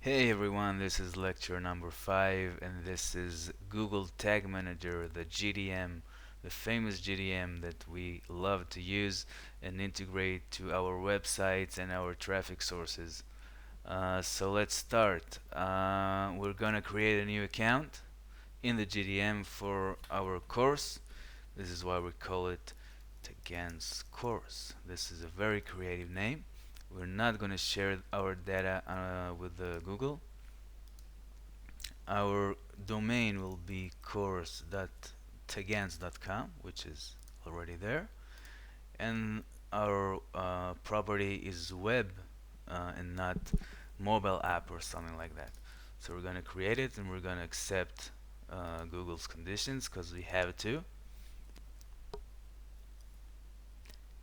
Hey everyone, this is lecture number 5, and this is Google Tag Manager, the GDM, the famous GDM that we love to use and integrate to our websites and our traffic sources. So let's start. We're gonna create a new account in the GDM for our course. This is why we call it Tagan's course. This is a very creative name. We're not going to share our data with Google. Our domain will be course.tagans.com, which is already there, and our property is web and not mobile app or something like that. So we're going to create it and we're going to accept Google's conditions because we have to.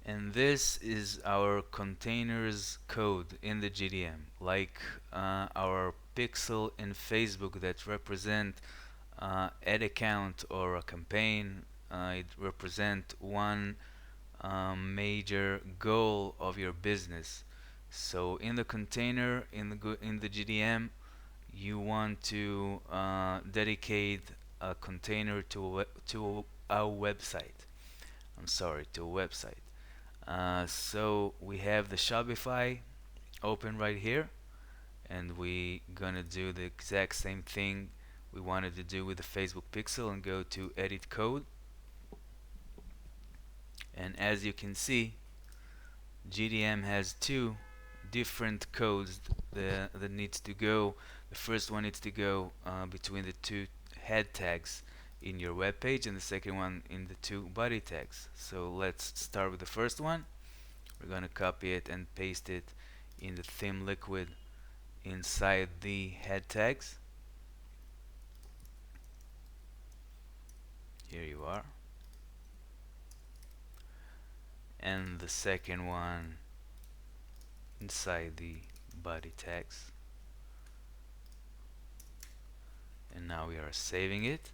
And this is our containers code in the GDM, like our pixel in Facebook that represent ad account or a campaign. It represent one major goal of your business. So in the container in the GDM, you want to dedicate a container to our website. I'm sorry, to a website. So we have the Shopify open right here, and we gonna do the exact same thing we wanted to do with the Facebook Pixel and go to edit code. And as you can see, GDM has two different codes that needs to go. The first one needs to go between the two head tags in your web page, and the second one in the two body tags. So let's start with the first one. We're going to copy it and paste it in the theme liquid inside the head tags. Here you are. And the second one inside the body tags. And now we are saving it.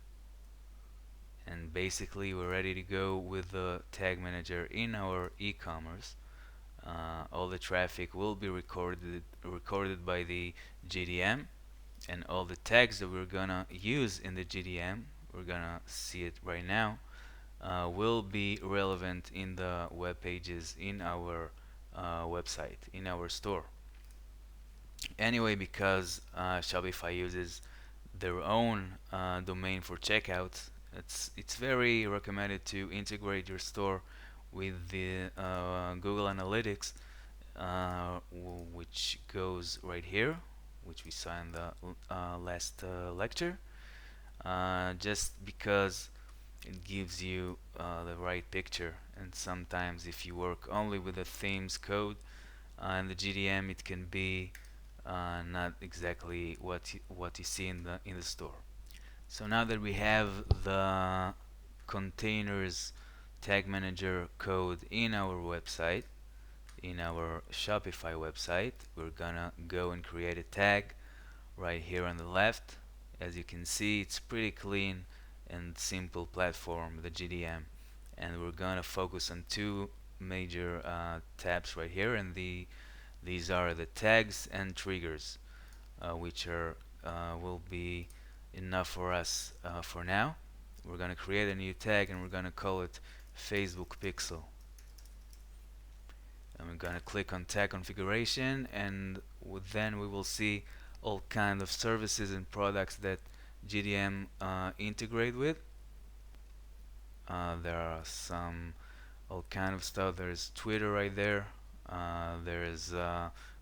And basically we're ready to go with the tag manager in our e-commerce. All the traffic will be recorded by the GDM, and all the tags that we're gonna use in the GDM, we're gonna see it right now, will be relevant in the web pages in our website, in our store. Anyway, because Shopify uses their own domain for checkouts, it's very recommended to integrate your store with the Google Analytics, which goes right here, which we saw in the last lecture. Just because it gives you the right picture, and sometimes if you work only with the themes code in the GDM, it can be not exactly what you see in the store. So now that we have the containers tag manager code in our website, in our Shopify website, we're gonna go and create a tag right here on the left. As you can see, it's pretty clean and simple platform, the GDM, and we're gonna focus on two major tabs right here, and these are the tags and triggers, which are will be enough for us for now. We're gonna create a new tag and we're gonna call it Facebook Pixel. And we're gonna click on tag configuration, and then we will see all kind of services and products that GDM integrate with. There are some all kind of stuff. There's Twitter right there. There is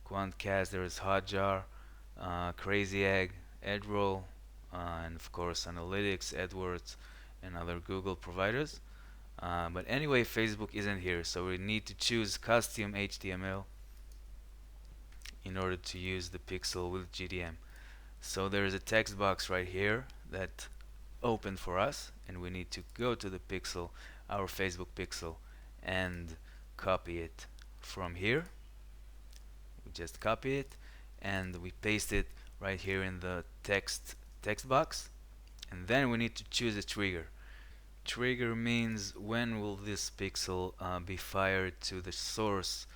Quantcast. There is Hotjar, Crazy Egg, Edroll, and of course Analytics, AdWords, and other Google providers. But anyway, Facebook isn't here, so we need to choose custom HTML in order to use the pixel with GDM. So there is a text box right here that opened for us, and we need to go to the pixel, our Facebook pixel, and copy it from here. We just copy it and we paste it right here in the text box, and then we need to choose a trigger. Trigger means when will this pixel be fired to the source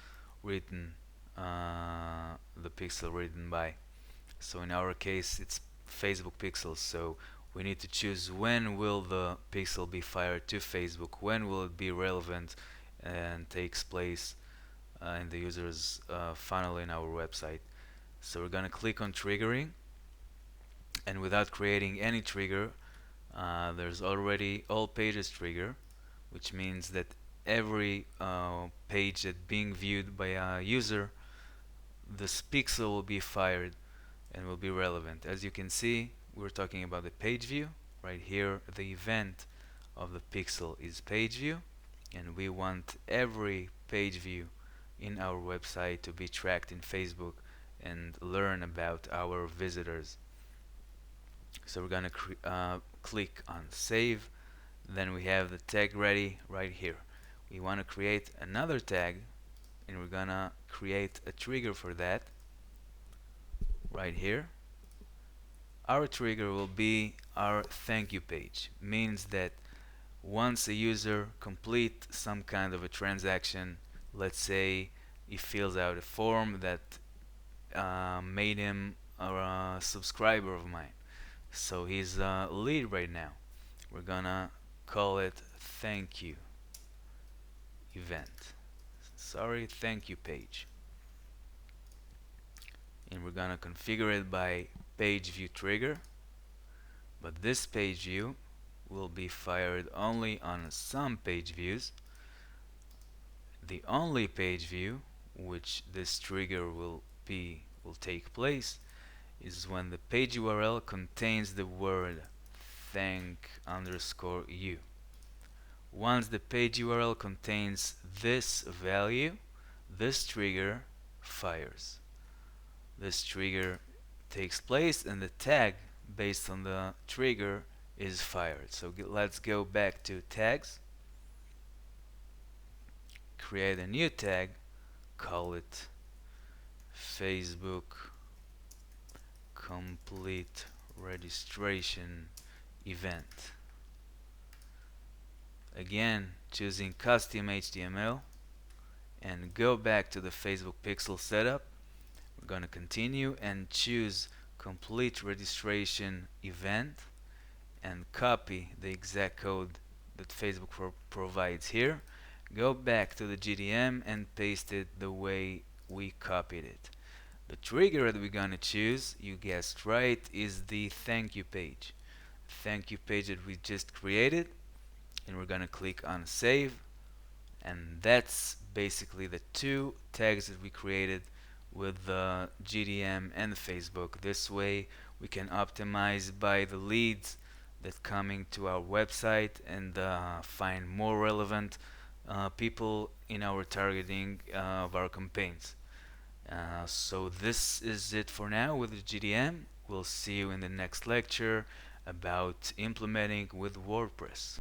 written, the pixel written by. So in our case, it's Facebook pixels. So we need to choose when will the pixel be fired to Facebook, when will it be relevant and takes place in the user's funnel in our website. So we're gonna click on triggering, and without creating any trigger, there's already all pages trigger, which means that every page that being viewed by a user, this pixel will be fired and will be relevant. As you can see, we're talking about the page view. Right here, the event of the pixel is page view, and we want every page view in our website to be tracked in Facebook and learn about our visitors. So we're gonna click on save. Then we have the tag ready right here. We want to create another tag, and we're gonna create a trigger for that right here. Our trigger will be our thank you page. Means that once a user complete some kind of a transaction, let's say he fills out a form that made him a subscriber of mine, so he's a lead right now. We're gonna call it thank you event. Sorry, thank you page. And we're gonna configure it by page view trigger, but this page view will be fired only on some page views. The only page view which this trigger will take place is when the page URL contains the word thank underscore you. Once the page URL contains this value, this trigger fires. This trigger takes place and the tag based on the trigger is fired. So let's go back to tags, create a new tag, call it Facebook complete registration event. Again, choosing custom HTML, and go back to the Facebook pixel setup. We're going to continue and choose complete registration event and copy the exact code that Facebook provides here. Go back to the GTM and paste it the way we copied it. The trigger that we're going to choose, you guessed right, is the thank you page. Thank you page that we just created, and we're going to click on save. And that's basically the two tags that we created with the GTM and the Facebook. This way we can optimize by the leads that coming to our website and find more relevant people in our targeting of our campaigns. So this is it for now with the GTM. We'll see you in the next lecture about implementing with WordPress.